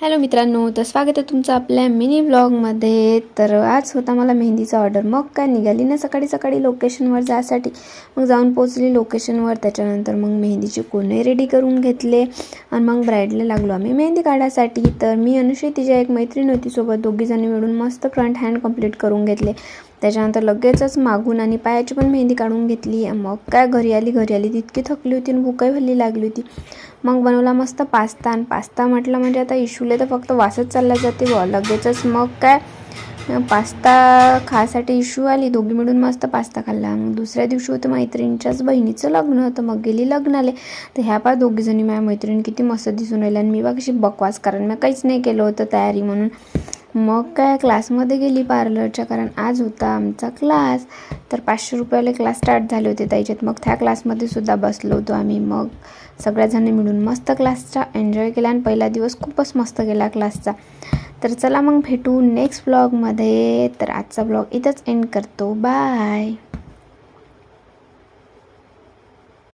Hello मित्रांनो, तर स्वागत आहे तुमचं आपल्या मिनी व्लॉगमध्ये. तर आज होता मला मेहंदीचा ऑर्डर. मग काय निघाली ना सकाळी सकाळी लोकेशनवर जायसाठी. मग जाऊन पोचली लोकेशनवर. त्याच्यानंतर मग मेहंदीचे कोणे रेडी करून घेतले आणि मग ब्राईडला लागलो आम्ही मेहंदी काढायसाठी. तर मी अनुश्री तिच्या एक मैत्रीण होती सोबत, दोघीजणी मिळून मस्त फ्रंट हँड कंप्लीट करून घेतले. त्याच्यानंतर लगेचच मागून आणि पायाची पण मेहंदी काढून घेतली. मग काय घरी आली तितकी थकली होती आणि भूकही भरली लागली होती. मग बनवला मस्त पास्ता. आणि पास्ता म्हटलं म्हणजे आता इशूले तर फक्त वासच चालला जाते व लगेचच मग काय पास्ता खायसाठी इशू आली. दोघी मिळून मस्त पास्ता खाल्ला. मग दुसऱ्या दिवशी होतं मैत्रिणीच्याच बहिणीचं लग्न होतं. मग गेली लग्नाले. तर ह्या पा दोघीजणी माझ्या मैत्रिणी किती मस्त दिसून राहिल्या आणि मी बा कशी बकवास, कारण मी काहीच नाही केलं होतं तयारी म्हणून. मग काय क्लासमध्ये गेली पार्लरच्या, कारण आज होता आमचा क्लास. तर 500 रुपयाला क्लास स्टार्ट झाले होते त्याच्यात. मग त्या क्लासमध्ये सुद्धा बसलो होतो आम्ही. मग सगळ्याजणी मिळून मस्त क्लासचा एन्जॉय केला आणि पहिला दिवस खूपच मस्त गेला क्लासचा. तर चला मग भेटू नेक्स्ट ब्लॉगमध्ये. तर आजचा ब्लॉग इथंच एंड करतो. बाय.